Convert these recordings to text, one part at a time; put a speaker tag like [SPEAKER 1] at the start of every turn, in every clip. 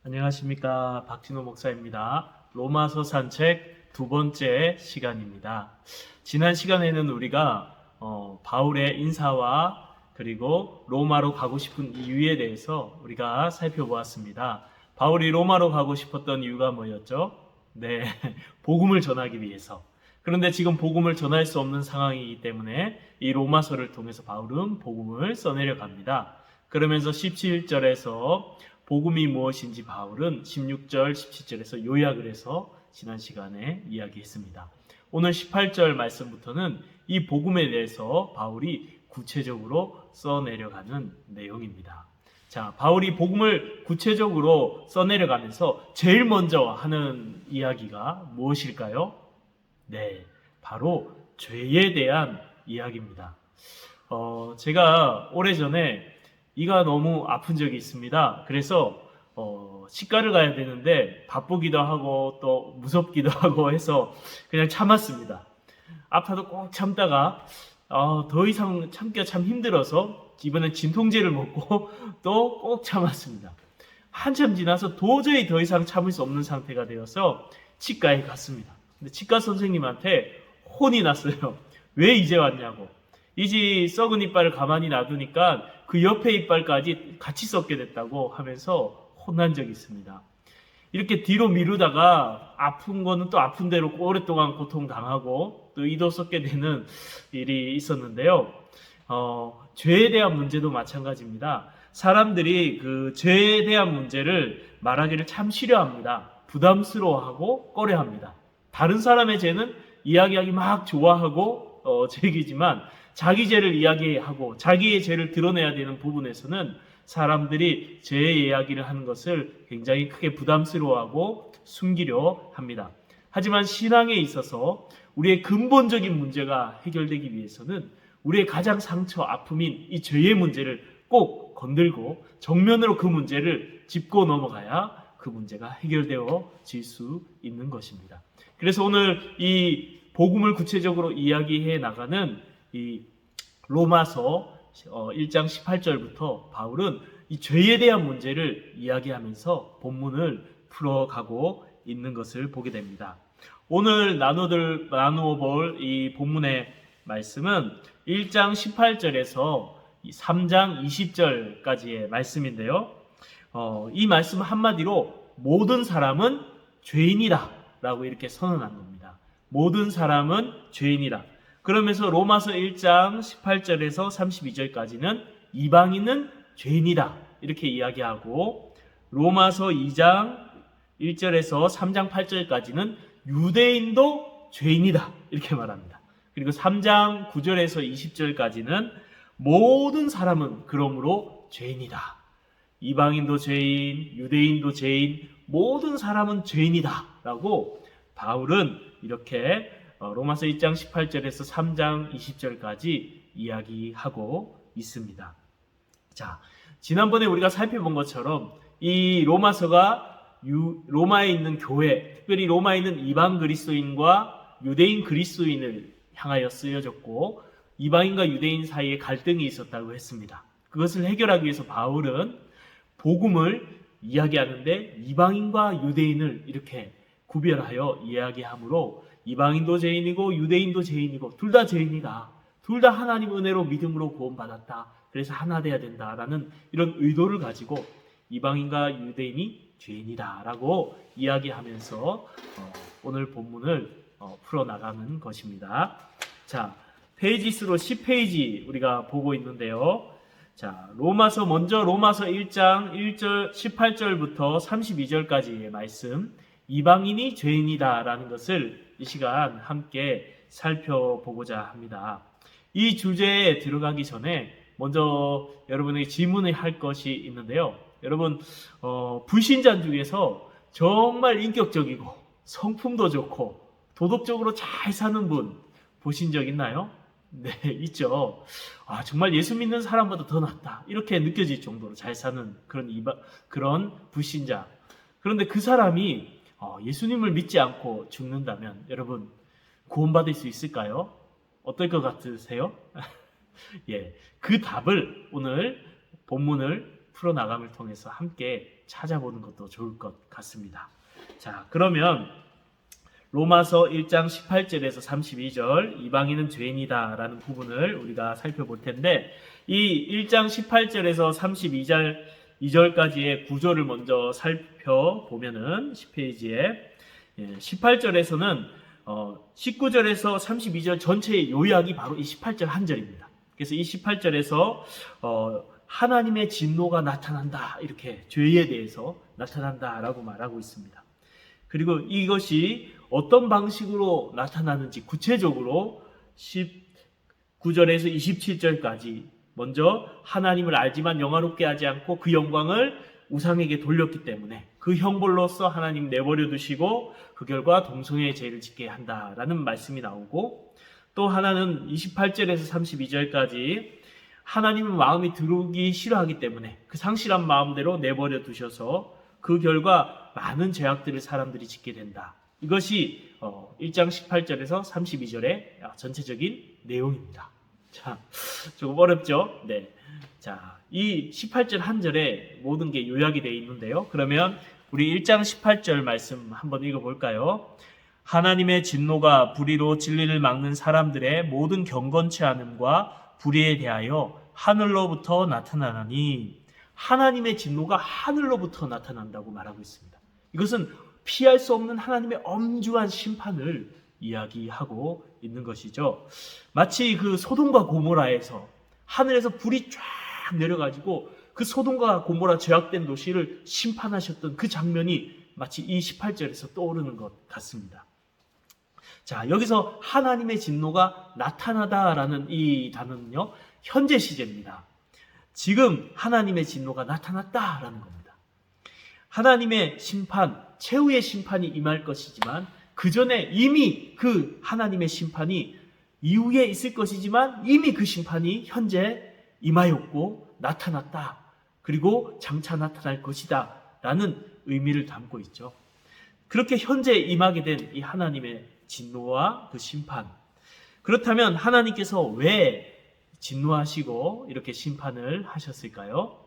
[SPEAKER 1] 안녕하십니까. 박진호 목사입니다. 로마서 산책 두 번째 시간입니다. 지난 시간에는 우리가 바울의 인사와 그리고 로마로 가고 싶은 이유에 대해서 우리가 살펴보았습니다. 바울이 로마로 가고 싶었던 이유가 뭐였죠? 네, 복음을 전하기 위해서. 그런데 지금 복음을 전할 수 없는 상황이기 때문에 이 로마서를 통해서 바울은 복음을 써내려 갑니다. 그러면서 17절에서 복음이 무엇인지 바울은 16절, 17절에서 요약을 해서 지난 시간에 이야기했습니다. 오늘 18절 말씀부터는 이 복음에 대해서 바울이 구체적으로 써내려가는 내용입니다. 자, 바울이 복음을 구체적으로 써내려가면서 제일 먼저 하는 이야기가 무엇일까요? 네, 바로 죄에 대한 이야기입니다. 제가 오래전에 이가 너무 아픈 적이 있습니다. 그래서 치과를 가야 되는데 바쁘기도 하고 또 무섭기도 하고 해서 그냥 참았습니다. 아파도 꼭 참다가 더 이상 참기가 참 힘들어서 이번엔 진통제를 먹고 또 꼭 참았습니다. 한참 지나서 도저히 더 이상 참을 수 없는 상태가 되어서 치과에 갔습니다. 근데 치과 선생님한테 혼이 났어요. 왜 이제 왔냐고. 이제 썩은 이빨을 가만히 놔두니까 그 옆에 이빨까지 같이 썩게 됐다고 하면서 혼난 적이 있습니다. 이렇게 뒤로 미루다가 아픈 거는 또 아픈 대로 오랫동안 고통당하고 또 이도 썩게 되는 일이 있었는데요. 죄에 대한 문제도 마찬가지입니다. 사람들이 그 죄에 대한 문제를 말하기를 참 싫어합니다. 부담스러워하고 꺼려합니다. 다른 사람의 죄는 이야기하기 막 좋아하고 즐기지만 자기 죄를 이야기하고 자기의 죄를 드러내야 되는 부분에서는 사람들이 죄의 이야기를 하는 것을 굉장히 크게 부담스러워하고 숨기려 합니다. 하지만 신앙에 있어서 우리의 근본적인 문제가 해결되기 위해서는 우리의 가장 상처, 아픔인 이 죄의 문제를 꼭 건들고 정면으로 그 문제를 짚고 넘어가야 그 문제가 해결되어질 수 있는 것입니다. 그래서 오늘 이 복음을 구체적으로 이야기해 나가는 이 로마서 1장 18절부터 바울은 이 죄에 대한 문제를 이야기하면서 본문을 풀어가고 있는 것을 보게 됩니다. 오늘 나누어 볼 이 본문의 말씀은 1장 18절에서 3장 20절까지의 말씀인데요. 이 말씀 한마디로 모든 사람은 죄인이다 라고 이렇게 선언한 겁니다. 모든 사람은 죄인이다. 그러면서 로마서 1장 18절에서 32절까지는 이방인은 죄인이다 이렇게 이야기하고 로마서 2장 1절에서 3장 8절까지는 유대인도 죄인이다 이렇게 말합니다. 그리고 3장 9절에서 20절까지는 모든 사람은 그러므로 죄인이다. 이방인도 죄인, 유대인도 죄인, 모든 사람은 죄인이다 라고 바울은 이렇게 로마서 1장 18절에서 3장 20절까지 이야기하고 있습니다. 자, 지난번에 우리가 살펴본 것처럼 이 로마서가 로마에 있는 교회, 특별히 로마에 있는 이방 그리스도인과 유대인 그리스도인을 향하여 쓰여졌고 이방인과 유대인 사이에 갈등이 있었다고 했습니다. 그것을 해결하기 위해서 바울은 복음을 이야기하는데 이방인과 유대인을 이렇게 구별하여 이야기하므로 이방인도 죄인이고 유대인도 죄인이고 둘 다 죄인이다. 둘 다 하나님 은혜로 믿음으로 구원받았다. 그래서 하나 돼야 된다라는 이런 의도를 가지고 이방인과 유대인이 죄인이다 라고 이야기하면서 오늘 본문을 풀어나가는 것입니다. 자, 페이지 수로 10페이지 우리가 보고 있는데요. 자, 로마서 1장 1절 18절부터 32절까지의 말씀 이방인이 죄인이다 라는 것을 이 시간 함께 살펴보고자 합니다. 이 주제에 들어가기 전에 먼저 여러분에게 질문을 할 것이 있는데요. 여러분 불신자 중에서 정말 인격적이고 성품도 좋고 도덕적으로 잘 사는 분 보신 적 있나요? 네, 있죠. 정말 예수 믿는 사람보다 더 낫다 이렇게 느껴질 정도로 잘 사는 그런 불신자. 그런데 그 사람이 예수님을 믿지 않고 죽는다면 여러분 구원받을 수 있을까요? 어떨 것 같으세요? 예, 그 답을 오늘 본문을 풀어나감을 통해서 함께 찾아보는 것도 좋을 것 같습니다. 자, 그러면 로마서 1장 18절에서 32절 이방인은 죄인이다 라는 부분을 우리가 살펴볼 텐데, 이 1장 18절에서 32절까지의 구조를 먼저 살펴보면은 10페이지에 18절에서는 19절에서 32절 전체의 요약이 바로 이 18절 한 절입니다. 그래서 이 18절에서 하나님의 진노가 나타난다, 이렇게 죄에 대해서 나타난다라고 말하고 있습니다. 그리고 이것이 어떤 방식으로 나타나는지 구체적으로 19절에서 27절까지 먼저 하나님을 알지만 영화롭게 하지 않고 그 영광을 우상에게 돌렸기 때문에 그 형벌로서 하나님 내버려 두시고 그 결과 동성애의 죄를 짓게 한다라는 말씀이 나오고, 또 하나는 28절에서 32절까지 하나님의 마음이 들어오기 싫어하기 때문에 그 상실한 마음대로 내버려 두셔서 그 결과 많은 죄악들을 사람들이 짓게 된다. 이것이 1장 18절에서 32절의 전체적인 내용입니다. 자, 조금 어렵죠? 네. 자, 이 18절 한 절에 모든 게 요약이 되어 있는데요. 그러면 우리 1장 18절 말씀 한번 읽어볼까요? 하나님의 진노가 불의로 진리를 막는 사람들의 모든 경건치 않음과 불의에 대하여 하늘로부터 나타나나니, 하나님의 진노가 하늘로부터 나타난다고 말하고 있습니다. 이것은 피할 수 없는 하나님의 엄중한 심판을 이야기하고 있는 것이죠. 마치 그 소돔과 고모라에서 하늘에서 불이 쫙 내려가지고 그 소돔과 고모라 죄악된 도시를 심판하셨던 그 장면이 마치 이 18절에서 떠오르는 것 같습니다. 자, 여기서 하나님의 진노가 나타나다라는 이 단어는요, 현재 시제입니다. 지금 하나님의 진노가 나타났다라는 겁니다. 하나님의 심판, 최후의 심판이 임할 것이지만 그 전에 이미 그 하나님의 심판이 이후에 있을 것이지만 이미 그 심판이 현재 임하였고 나타났다. 그리고 장차 나타날 것이다 라는 의미를 담고 있죠. 그렇게 현재 임하게 된 이 하나님의 진노와 그 심판, 그렇다면 하나님께서 왜 진노하시고 이렇게 심판을 하셨을까요?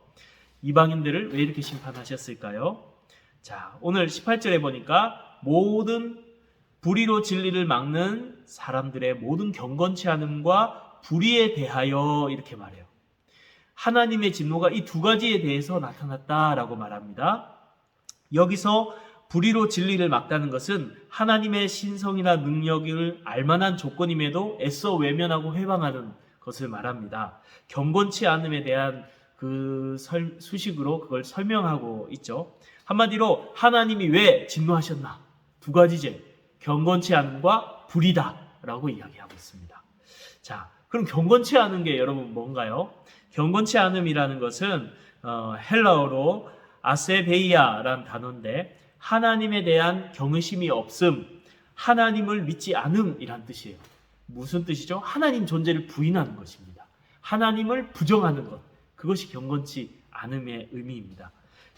[SPEAKER 1] 이방인들을 왜 이렇게 심판하셨을까요? 자, 오늘 18절에 보니까 모든 불의로 진리를 막는 사람들의 모든 경건치 않음과 불의에 대하여 이렇게 말해요. 하나님의 진노가 이 두 가지에 대해서 나타났다라고 말합니다. 여기서 불의로 진리를 막다는 것은 하나님의 신성이나 능력을 알만한 조건임에도 애써 외면하고 회방하는 것을 말합니다. 경건치 않음에 대한 그 수식으로 그걸 설명하고 있죠. 한마디로 하나님이 왜 진노하셨나? 두 가지제, 경건치 않음과 불의다라고 이야기하고 있습니다. 자, 그럼 경건치 않은 게 여러분 뭔가요? 경건치 않음이라는 것은 헬라어로 아세베이아라는 단어인데 하나님에 대한 경외심이 없음, 하나님을 믿지 않음이란 뜻이에요. 무슨 뜻이죠? 하나님 존재를 부인하는 것입니다. 하나님을 부정하는 것, 그것이 경건치 않음의 의미입니다.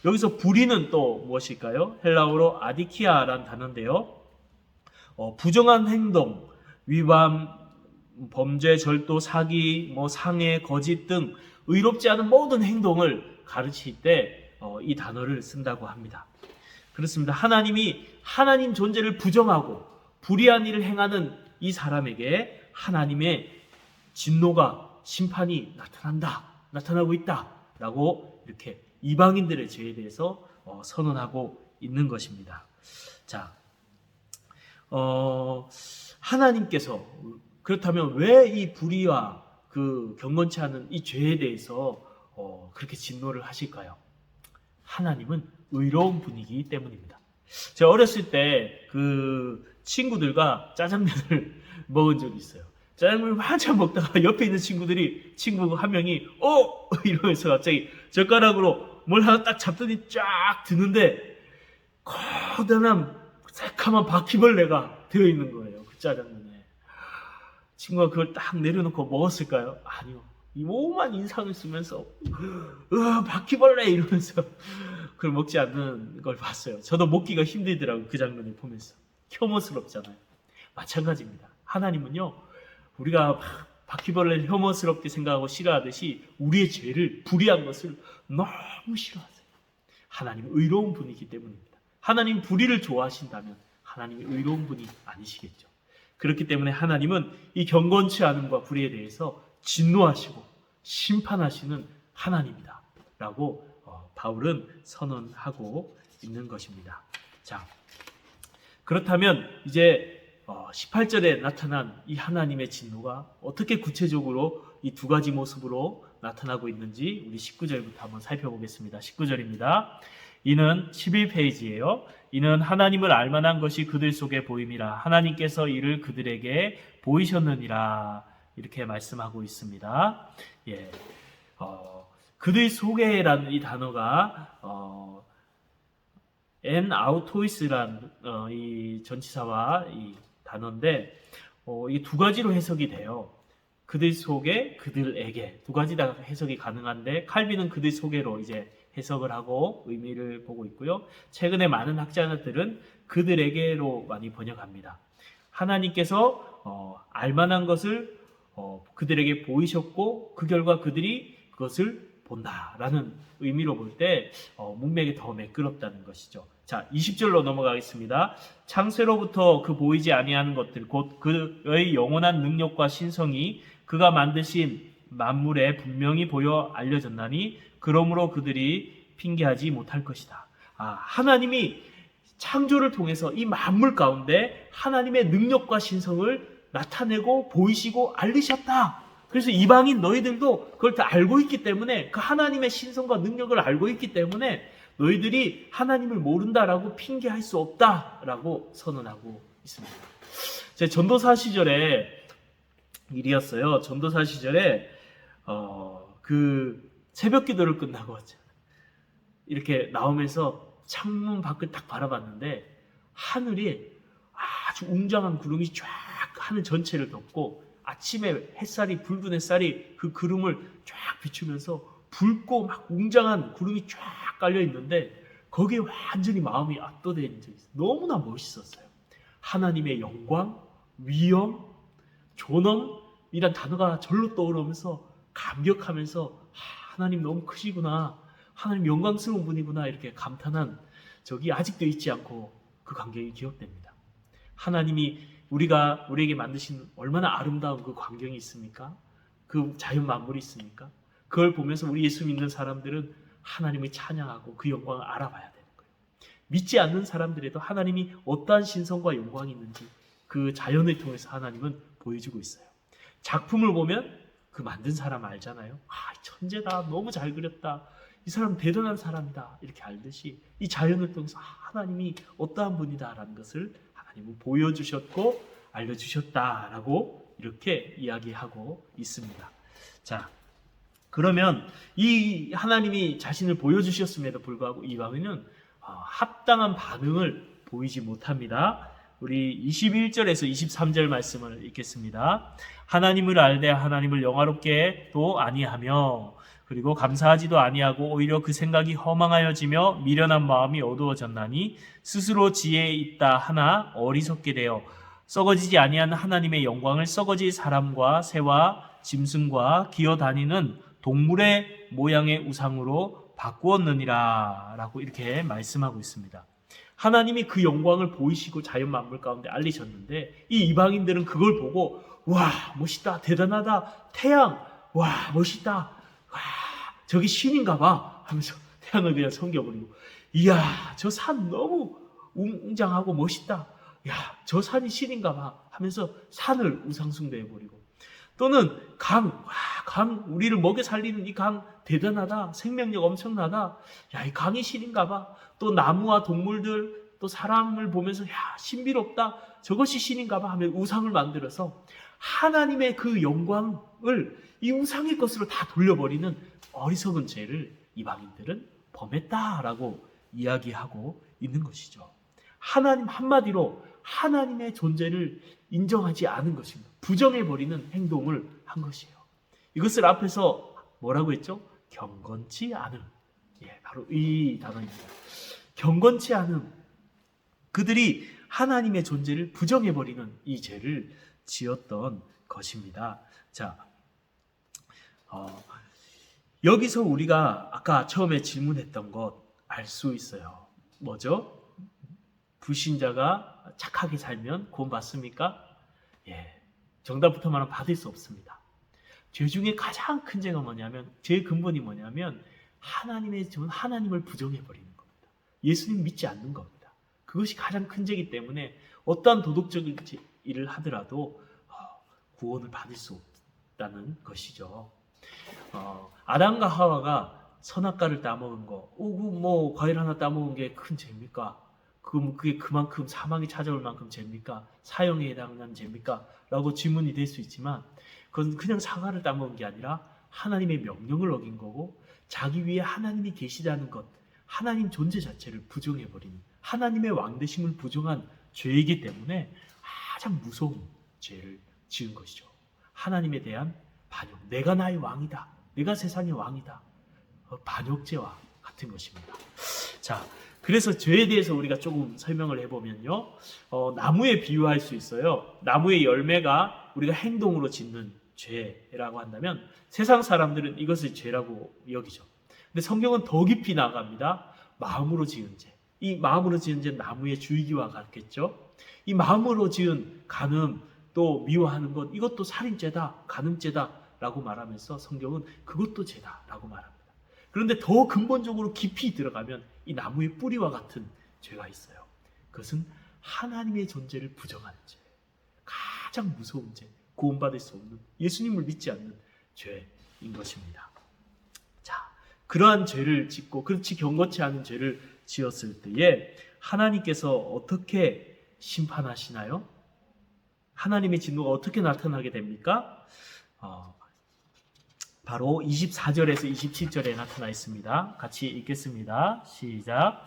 [SPEAKER 1] 여기서 불의는 또 무엇일까요? 헬라어로 아디키아라는 단어인데요. 부정한 행동, 위반, 범죄, 절도, 사기, 상해, 거짓 등 의롭지 않은 모든 행동을 가르칠 때 이 단어를 쓴다고 합니다. 그렇습니다. 하나님이 하나님 존재를 부정하고 불의한 일을 행하는 이 사람에게 하나님의 진노가, 심판이 나타나고 있다라고 이렇게 이방인들의 죄에 대해서 선언하고 있는 것입니다. 자, 하나님께서 그렇다면 왜 이 불의와 그 경건치 않은 이 죄에 대해서 그렇게 진노를 하실까요? 하나님은 의로운 분이기 때문입니다. 제가 어렸을 때 그 친구들과 짜장면을 먹은 적이 있어요. 짜장면을 한참 먹다가 옆에 있는 친구 한 명이 이러면서 갑자기 젓가락으로 뭘 하나 딱 잡더니 쫙 드는데 커다란 새카만 바퀴벌레가 되어있는 거예요. 그 짜장면에. 친구가 그걸 딱 내려놓고 먹었을까요? 아니요. 이모만 인상을 쓰면서 바퀴벌레 이러면서 그걸 먹지 않는 걸 봤어요. 저도 먹기가 힘들더라고요. 그 장면을 보면서. 혐오스럽잖아요. 마찬가지입니다. 하나님은요, 우리가 바퀴벌레를 혐오스럽게 생각하고 싫어하듯이 우리의 죄를, 불의한 것을 너무 싫어하세요. 하나님은 의로운 분이기 때문입니다. 하나님 불의를 좋아하신다면 하나님이 의로운 분이 아니시겠죠. 그렇기 때문에 하나님은 이 경건치 않음과 불의에 대해서 진노하시고 심판하시는 하나님이다 라고 바울은 선언하고 있는 것입니다. 자, 그렇다면 이제 18절에 나타난 이 하나님의 진노가 어떻게 구체적으로 이 두 가지 모습으로 나타나고 있는지 우리 19절부터 한번 살펴보겠습니다. 19절입니다. 이는 11페이지예요. 이는 하나님을 알만한 것이 그들 속에 보임이라 하나님께서 이를 그들에게 보이셨느니라 이렇게 말씀하고 있습니다. 예, 그들 속에라는 이 단어가 엔 아우토이스란 이 전치사와 이 단어인데 이 두 가지로 해석이 돼요. 그들 속에, 그들에게 두 가지 다 해석이 가능한데 칼빈은 그들 속에로 이제 해석을 하고 의미를 보고 있고요. 최근에 많은 학자들은 그들에게로 많이 번역합니다. 하나님께서 알만한 것을 그들에게 보이셨고 그 결과 그들이 그것을 본다라는 의미로 볼 때 문맥이 더 매끄럽다는 것이죠. 자, 20절로 넘어가겠습니다. 창세로부터 그 보이지 아니하는 것들 곧 그의 영원한 능력과 신성이 그가 만드신 만물에 분명히 보여 알려졌나니 그러므로 그들이 핑계하지 못할 것이다. 하나님이 창조를 통해서 이 만물 가운데 하나님의 능력과 신성을 나타내고 보이시고 알리셨다. 그래서 이방인 너희들도 그걸 다 알고 있기 때문에 그 하나님의 신성과 능력을 알고 있기 때문에 너희들이 하나님을 모른다라고 핑계할 수 없다라고 선언하고 있습니다. 제 전도사 시절에 일이었어요. 전도사 시절에 그 새벽 기도를 끝나고 이렇게 나오면서 창문 밖을 딱 바라봤는데 하늘이 아주 웅장한 구름이 쫙 하늘 전체를 덮고 아침에 햇살이 붉은 햇살이 그 구름을 쫙 비추면서 붉고 막 웅장한 구름이 쫙 깔려 있는데 거기에 완전히 마음이 압도되어 있는 적이 있어요. 너무나 멋있었어요. 하나님의 영광, 위엄, 존엄이란 단어가 절로 떠오르면서 감격하면서 하나님 너무 크시구나, 하나님 영광스러운 분이구나 이렇게 감탄한 적이 아직도 잊지 않고 그 광경이 기억됩니다. 하나님이 우리에게 만드신 얼마나 아름다운 그 광경이 있습니까? 그 자연 만물이 있습니까? 그걸 보면서 우리 예수 믿는 사람들은 하나님을 찬양하고 그 영광을 알아봐야 되는 거예요. 믿지 않는 사람들에도 하나님이 어떠한 신성과 영광이 있는지 그 자연을 통해서 하나님은 보여주고 있어요. 작품을 보면 그 만든 사람 알잖아요. 천재다, 너무 잘 그렸다, 이 사람 대단한 사람이다 이렇게 알듯이 이 자연을 통해서 하나님이 어떠한 분이다라는 것을 하나님은 보여주셨고 알려주셨다라고 이렇게 이야기하고 있습니다. 자, 그러면 이 하나님이 자신을 보여주셨음에도 불구하고 이방인은 합당한 반응을 보이지 못합니다. 우리 21절에서 23절 말씀을 읽겠습니다. 하나님을 알되 하나님을 영화롭게도 아니하며 그리고 감사하지도 아니하고 오히려 그 생각이 허망하여지며 미련한 마음이 어두워졌나니 스스로 지혜에 있다 하나 어리석게 되어 썩어지지 아니한 하나님의 영광을 썩어질 사람과 새와 짐승과 기어다니는 동물의 모양의 우상으로 바꾸었느니라 라고 이렇게 말씀하고 있습니다. 하나님이 그 영광을 보이시고 자연 만물 가운데 알리셨는데 이 이방인들은 그걸 보고 와 멋있다, 대단하다, 태양 와 멋있다, 와 저기 신인가 봐 하면서 태양을 그냥 섬겨버리고, 이야 저 산 너무 웅장하고 멋있다, 야 저 산이 신인가 봐 하면서 산을 우상숭배해버리고, 또는 강 우리를 먹여 살리는 이 강 대단하다, 생명력 엄청나다, 야 이 강이 신인가 봐. 또 나무와 동물들 또 사람을 보면서 야 신비롭다, 저것이 신인가 봐 하며 우상을 만들어서 하나님의 그 영광을 이 우상의 것으로 다 돌려버리는 어리석은 죄를 이방인들은 범했다라고 이야기하고 있는 것이죠. 하나님 한마디로 하나님의 존재를 인정하지 않은 것입니다. 부정해버리는 행동을 한 것이에요. 이것을 앞에서 뭐라고 했죠? 경건치 않음. 바로 이 단어입니다. 경건치 않음. 그들이 하나님의 존재를 부정해버리는 이 죄를 지었던 것입니다. 자, 여기서 우리가 아까 처음에 질문했던 것, 알 수 있어요. 뭐죠? 불신자가 착하게 살면 구원 받습니까? 예, 정답부터 말하면 받을 수 없습니다. 죄 중에 가장 큰 죄가 뭐냐면, 죄의 근본이 뭐냐면 하나님을 부정해 버리는 겁니다. 예수님 믿지 않는 겁니다. 그것이 가장 큰 죄이기 때문에 어떠한 도덕적인 일을 하더라도 구원을 받을 수 없다는 것이죠. 아담과 하와가 선악과를 따먹은 거, 뭐 과일 하나 따먹은 게 큰 죄입니까? 그게 그만큼 사망이 찾아올 만큼 죄입니까? 사형에 해당하는 죄입니까? 라고 질문이 될 수 있지만, 그건 그냥 사과를 따먹은 게 아니라 하나님의 명령을 어긴 거고, 자기 위에 하나님이 계시다는 것, 하나님 존재 자체를 부정해버리는, 하나님의 왕되심을 부정한 죄이기 때문에 가장 무서운 죄를 지은 것이죠. 하나님에 대한 반역, 내가 나의 왕이다, 내가 세상의 왕이다, 반역죄와 같은 것입니다. 자, 그래서 죄에 대해서 우리가 조금 설명을 해보면요, 나무에 비유할 수 있어요. 나무의 열매가 우리가 행동으로 짓는 죄라고 한다면 세상 사람들은 이것을 죄라고 여기죠. 근데 성경은 더 깊이 나갑니다. 마음으로 지은 죄. 이 마음으로 지은 죄는 나무의 줄기와 같겠죠. 이 마음으로 지은 간음, 또 미워하는 것, 이것도 살인죄다, 간음죄다 라고 말하면서 성경은 그것도 죄다라고 말합니다. 그런데 더 근본적으로 깊이 들어가면 이 나무의 뿌리와 같은 죄가 있어요. 그것은 하나님의 존재를 부정하는 죄, 가장 무서운 죄, 구원받을 수 없는, 예수님을 믿지 않는 죄인 것입니다. 자, 그러한 죄를 짓고 그렇지 경건치 않은 죄를 지었을 때에 하나님께서 어떻게 심판하시나요? 하나님의 진노가 어떻게 나타나게 됩니까? 바로 24절에서 27절에 나타나 있습니다. 같이 읽겠습니다. 시작.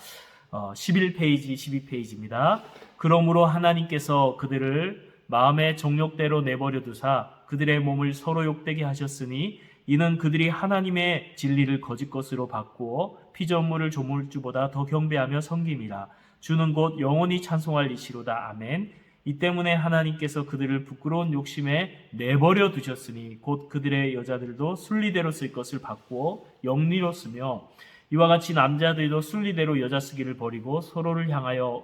[SPEAKER 1] 11페이지, 12페이지입니다. 그러므로 하나님께서 그들을 마음의 정욕대로 내버려 두사 그들의 몸을 서로 욕되게 하셨으니 이는 그들이 하나님의 진리를 거짓 것으로 바꾸어 피조물을 조물주보다 더 경배하며 섬김이라. 주는 곧 영원히 찬송할 이시로다. 아멘. 이 때문에 하나님께서 그들을 부끄러운 욕심에 내버려 두셨으니 곧 그들의 여자들도 순리대로 쓸 것을 바꾸어 영리로 쓰며 이와 같이 남자들도 순리대로 여자 쓰기를 버리고 서로를 향하여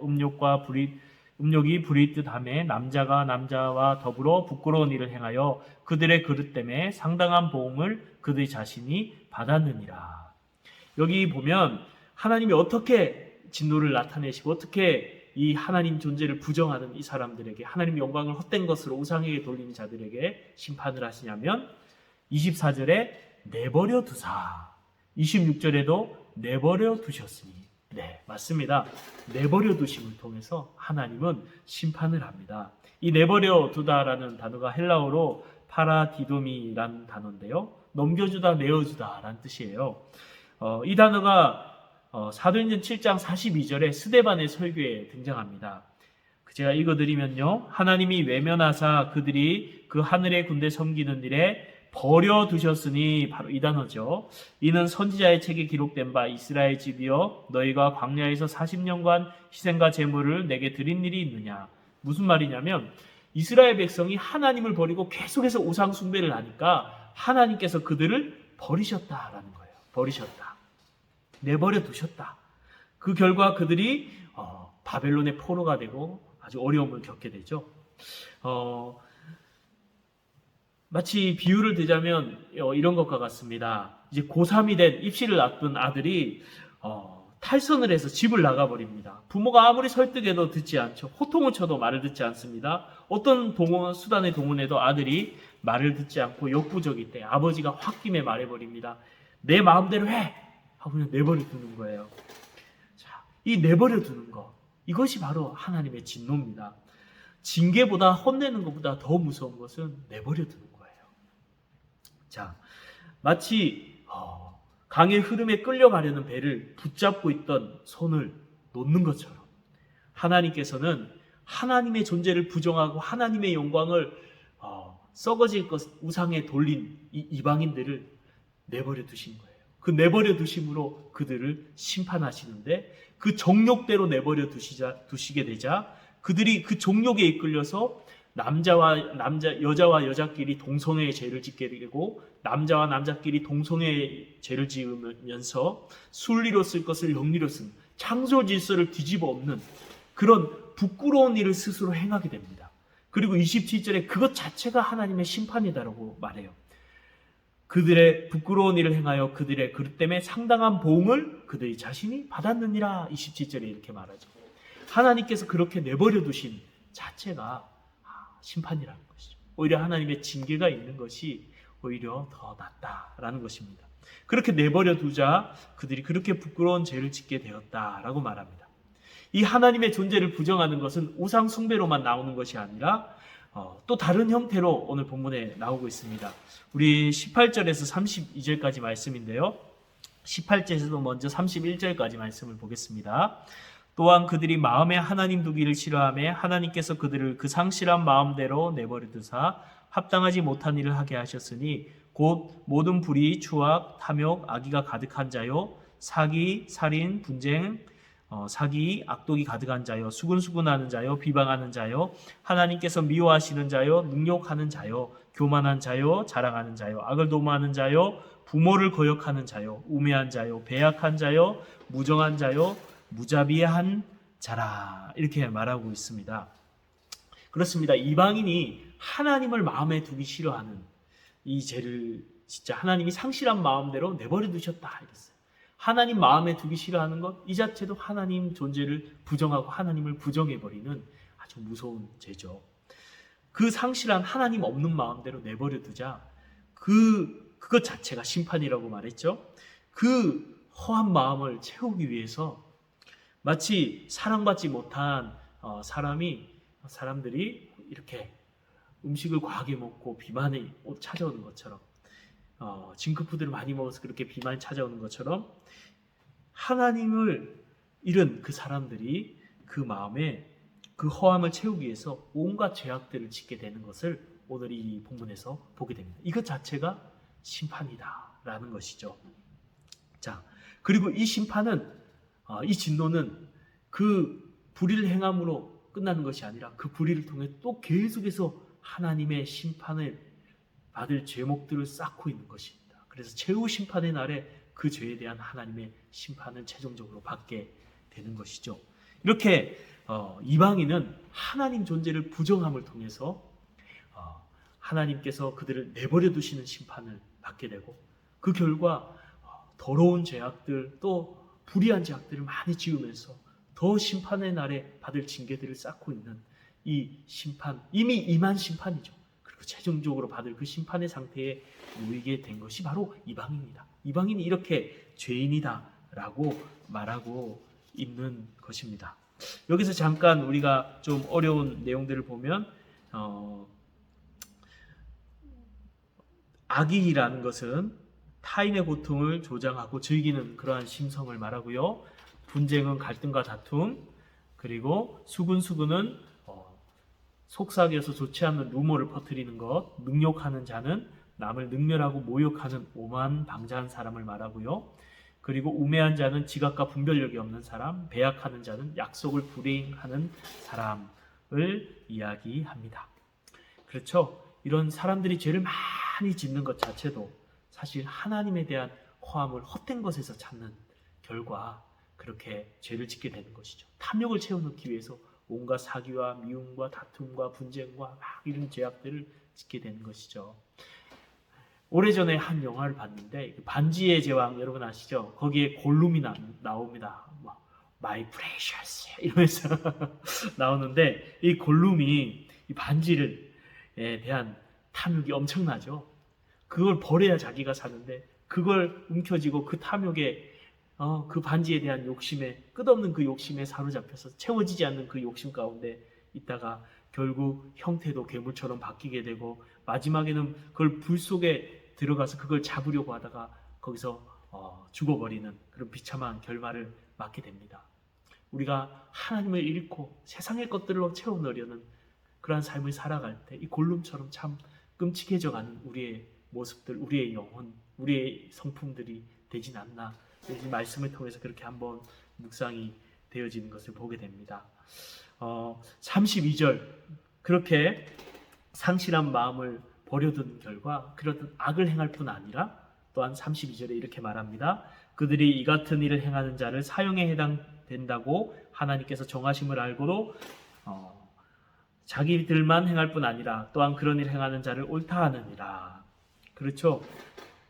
[SPEAKER 1] 음욕이 부릴 듯하며 남자가 남자와 더불어 부끄러운 일을 행하여 그들의 그릇됨에 상당한 보응을 그들 자신이 받았느니라. 여기 보면 하나님이 어떻게 진노를 나타내시고 어떻게 이 하나님 존재를 부정하는 이 사람들에게, 하나님 영광을 헛된 것으로 우상에게 돌리는 자들에게 심판을 하시냐면 24절에 내버려 두사, 26절에도 내버려 두셨으니, 네, 맞습니다. 내버려 두심을 통해서 하나님은 심판을 합니다. 이 내버려 두다라는 단어가 헬라어로 파라디도미라는 단어인데요, 넘겨주다, 내어주다라는 뜻이에요. 이 단어가 사도행전 7장 42절에 스데반의 설교에 등장합니다. 제가 읽어드리면요, 하나님이 외면하사 그들이 그 하늘의 군대 섬기는 일에 버려두셨으니, 바로 이 단어죠. 이는 선지자의 책에 기록된 바 이스라엘 집이여 너희가 광야에서 40년간 희생과 제물을 내게 드린 일이 있느냐. 무슨 말이냐면 이스라엘 백성이 하나님을 버리고 계속해서 우상 숭배를 하니까 하나님께서 그들을 버리셨다라는 거예요. 버리셨다, 내버려 두셨다. 그 결과 그들이 바벨론의 포로가 되고 아주 어려움을 겪게 되죠. 마치 비유를 들자면 이런 것과 같습니다. 이제 고3이 된, 입시를 앞둔 아들이 탈선을 해서 집을 나가버립니다. 부모가 아무리 설득해도 듣지 않죠. 호통을 쳐도 말을 듣지 않습니다. 어떤 수단에 동원해도 아들이 말을 듣지 않고 역부족일 때 아버지가 홧김에 말해버립니다. 내 마음대로 해! 하고 그냥 내버려 두는 거예요. 자, 이 내버려 두는 것, 이것이 바로 하나님의 진노입니다. 징계보다, 혼내는 것보다 더 무서운 것은 내버려 두는 거예요. 자, 마치 강의 흐름에 끌려가려는 배를 붙잡고 있던 손을 놓는 것처럼 하나님께서는 하나님의 존재를 부정하고 하나님의 영광을 썩어질 것 우상에 돌린 이 이방인들을 내버려 두신 거예요. 그 내버려 두심으로 그들을 심판하시는데, 그 정욕대로 내버려 두시게 되자 그들이 그 정욕에 이끌려서 여자와 여자끼리 동성애의 죄를 짓게 되고 남자와 남자끼리 동성애의 죄를 지으면서 순리로 쓸 것을 영리로 쓴 창조 질서를 뒤집어 엎는 그런 부끄러운 일을 스스로 행하게 됩니다. 그리고 27절에 그것 자체가 하나님의 심판이다라고 말해요. 그들의 부끄러운 일을 행하여 그들의 그릇 때문에 상당한 보응을 그들이 자신이 받았느니라. 27절에 이렇게 말하죠. 하나님께서 그렇게 내버려 두신 자체가 심판이라는 것이죠. 오히려 하나님의 징계가 있는 것이 오히려 더 낫다라는 것입니다. 그렇게 내버려 두자 그들이 그렇게 부끄러운 죄를 짓게 되었다라고 말합니다. 이 하나님의 존재를 부정하는 것은 우상 숭배로만 나오는 것이 아니라 또 다른 형태로 오늘 본문에 나오고 있습니다. 우리 18절에서 32절까지 말씀인데요. 18절에서도 먼저 31절까지 말씀을 보겠습니다. 또한 그들이 마음에 하나님 두기를 싫어하며 하나님께서 그들을 그 상실한 마음대로 내버려 두사 합당하지 못한 일을 하게 하셨으니 곧 모든 불의, 추악, 탐욕, 악의가 가득한 자요 사기, 살인, 분쟁, 사기, 악독이 가득한 자요 수군수군하는 자요 비방하는 자요 하나님께서 미워하시는 자요 능욕하는 자요 교만한 자요 자랑하는 자요 악을 도모하는 자요 부모를 거역하는 자요 우매한 자요 배약한 자요 무정한 자요 무자비한 자라 이렇게 말하고 있습니다. 그렇습니다. 이방인이 하나님을 마음에 두기 싫어하는 이 죄를 진짜 하나님이 상실한 마음대로 내버려 두셨다 이랬어요. 하나님 마음에 두기 싫어하는 것 이 자체도 하나님 존재를 부정하고 하나님을 부정해버리는 아주 무서운 죄죠. 그 상실한 하나님 없는 마음대로 내버려 두자 그것 자체가 심판이라고 말했죠. 그 허한 마음을 채우기 위해서 마치 사랑받지 못한 사람들이 이렇게 음식을 과하게 먹고 비만이 찾아오는 것처럼 징크푸드를 많이 먹어서 그렇게 비만이 찾아오는 것처럼 하나님을 잃은 그 사람들이 그 마음에 그 허함을 채우기 위해서 온갖 죄악들을 짓게 되는 것을 오늘 이 본문에서 보게 됩니다. 이것 자체가 심판이다라는 것이죠. 자, 그리고 이 심판은 이 진노는 그 불의를 행함으로 끝나는 것이 아니라 그 불의를 통해 또 계속해서 하나님의 심판을 받을 죄목들을 쌓고 있는 것입니다. 그래서 최후 심판의 날에 그 죄에 대한 하나님의 심판을 최종적으로 받게 되는 것이죠. 이렇게 이방인은 하나님 존재를 부정함을 통해서 하나님께서 그들을 내버려 두시는 심판을 받게 되고 그 결과 더러운 죄악들 또 불의한 죄악들을 많이 지으면서 더 심판의 날에 받을 징계들을 쌓고 있는 이 심판, 이미 임한 심판이죠. 그리고 최종적으로 받을 그 심판의 상태에 놓이게 된 것이 바로 이방인이다. 이방인이 이렇게 죄인이다라고 말하고 있는 것입니다. 여기서 잠깐 우리가 좀 어려운 내용들을 보면 악의라는 것은 타인의 고통을 조장하고 즐기는 그러한 심성을 말하고요. 분쟁은 갈등과 다툼, 그리고 수군은 속삭여서 좋지 않은 루머를 퍼뜨리는 것, 능욕하는 자는 남을 능멸하고 모욕하는 오만 방자한 사람을 말하고요. 그리고 우매한 자는 지각과 분별력이 없는 사람, 배약하는 자는 약속을 불이행하는 사람을 이야기합니다. 그렇죠? 이런 사람들이 죄를 많이 짓는 것 자체도 사실 하나님에 대한 허함을 헛된 것에서 찾는 결과 그렇게 죄를 짓게 되는 것이죠. 탐욕을 채워넣기 위해서 온갖 사기와 미움과 다툼과 분쟁과 막 이런 죄악들을 짓게 되는 것이죠. 오래전에 한 영화를 봤는데 반지의 제왕 여러분 아시죠? 거기에 골룸이 나옵니다. My precious 이러면서 나오는데 이 골룸이 이 반지에 대한 탐욕이 엄청나죠. 그걸 버려야 자기가 사는데 그걸 움켜쥐고 그 탐욕에 그 반지에 대한 욕심에 끝없는 그 욕심에 사로잡혀서 채워지지 않는 그 욕심 가운데 있다가 결국 형태도 괴물처럼 바뀌게 되고 마지막에는 그걸 불 속에 들어가서 그걸 잡으려고 하다가 거기서 죽어버리는 그런 비참한 결말을 맞게 됩니다. 우리가 하나님을 잃고 세상의 것들로 채워넣으려는 그러한 삶을 살아갈 때 이 골룸처럼 참 끔찍해져가는 우리의 모습들, 우리의 영혼, 우리의 성품들이 되진 않나. 이 말씀을 통해서 그렇게 한번 묵상이 되어지는 것을 보게 됩니다. 32절 그렇게 상실한 마음을 버려둔 결과 그런 악을 행할 뿐 아니라 또한 32절에 이렇게 말합니다. 그들이 이 같은 일을 행하는 자를 사형에 해당된다고 하나님께서 정하심을 알고도 자기들만 행할 뿐 아니라 또한 그런 일을 행하는 자를 옳다 하느니라. 그렇죠?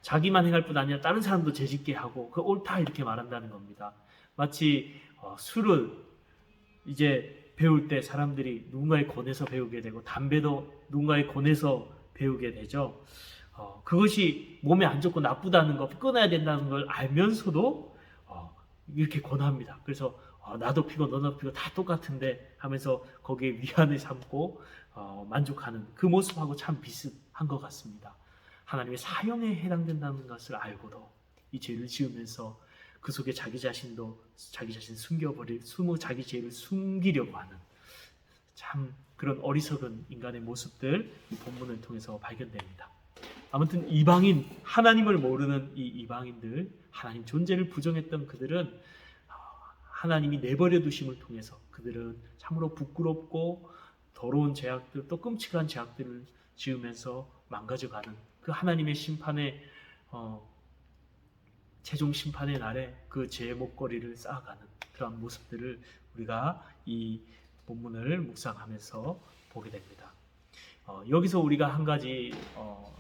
[SPEAKER 1] 자기만 행할 뿐 아니라 다른 사람도 죄짓게 하고 그 옳다 이렇게 말한다는 겁니다. 마치 술을 이제 배울 때 사람들이 누군가에 권해서 배우게 되고 담배도 누군가에 권해서 배우게 되죠. 그것이 몸에 안 좋고 나쁘다는 거, 끊어야 된다는 걸 알면서도 이렇게 권합니다. 그래서 나도 피고 너도 피고 다 똑같은데 하면서 거기에 위안을 삼고 만족하는 그 모습하고 참 비슷한 것 같습니다. 하나님의 사형에 해당된다는 것을 알고도 이 죄를 지으면서 그 속에 자기 자신 숨겨버릴, 자기 죄를 숨기려고 하는 참 그런 어리석은 인간의 모습들 이 본문을 통해서 발견됩니다. 아무튼 이방인, 하나님을 모르는 이 이방인들, 하나님 존재를 부정했던 그들은 하나님이 내버려 두심을 통해서 그들은 참으로 부끄럽고 더러운 죄악들, 또 끔찍한 죄악들을 지으면서 망가져가는 그 하나님의 심판의 최종 심판의 날에 그 죄의 목걸이를 쌓아가는 그런 모습들을 우리가 이 본문을 묵상하면서 보게 됩니다. 여기서 우리가 한 가지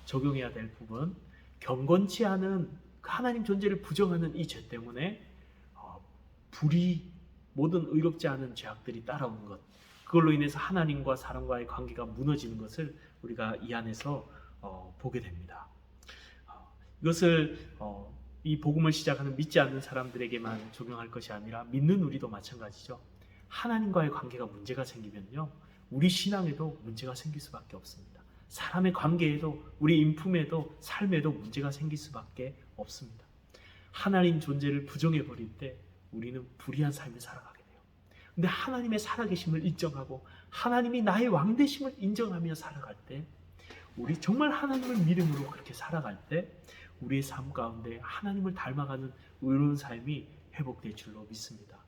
[SPEAKER 1] 적용해야 될 부분, 경건치 않은 하나님 존재를 부정하는 이 죄 때문에 모든 의롭지 않은 죄악들이 따라온 것, 그걸로 인해서 하나님과 사람과의 관계가 무너지는 것을 우리가 이 안에서 보게 됩니다. 이것을 이 복음을 시작하는 믿지 않는 사람들에게만 적용할 것이 아니라 믿는 우리도 마찬가지죠. 하나님과의 관계가 문제가 생기면요, 우리 신앙에도 문제가 생길 수밖에 없습니다. 사람의 관계에도, 우리 인품에도, 삶에도 문제가 생길 수밖에 없습니다. 하나님 존재를 부정해버릴 때 우리는 불의한 삶을 살아가게 돼요. 근데 하나님의 살아계심을 인정하고 하나님이 나의 왕되심을 인정하며 살아갈 때, 우리 정말 하나님을 믿음으로 그렇게 살아갈 때 우리의 삶 가운데 하나님을 닮아가는 의로운 삶이 회복될 줄로 믿습니다.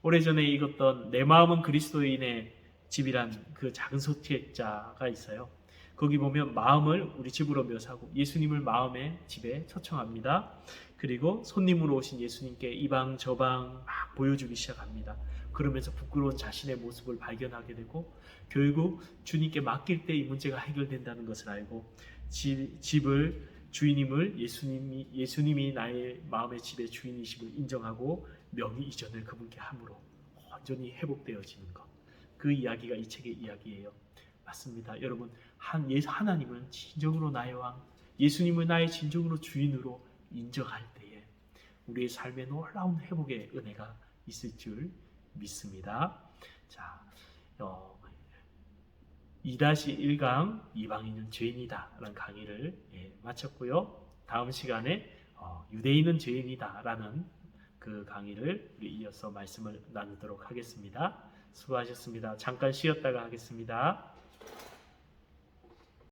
[SPEAKER 1] 오래전에 읽었던 내 마음은 그리스도인의 집이란 그 작은 서책자가 있어요. 거기 보면 마음을 우리 집으로 묘사하고 예수님을 마음의 집에 초청합니다. 그리고 손님으로 오신 예수님께 이방 저방 막 보여주기 시작합니다. 그러면서 부끄러운 자신의 모습을 발견하게 되고 결국 주님께 맡길 때 이 문제가 해결된다는 것을 알고 주인임을 예수님이 나의 마음의 집의 주인이심을 인정하고 명의 이전을 그분께 함으로 완전히 회복되어지는 것, 그 이야기가 이 책의 이야기예요. 맞습니다. 여러분, 하나님은 진정으로 나의 왕, 예수님을 나의 진정으로 주인으로 인정할 때에 우리의 삶에 놀라운 회복의 은혜가 있을 줄 믿습니다. 자, 2-1강 이방인은 죄인이다 라는 강의를 마쳤고요. 다음 시간에 유대인은 죄인이다 라는 그 강의를 우리 이어서 말씀을 나누도록 하겠습니다. 수고하셨습니다. 잠깐 쉬었다가 하겠습니다.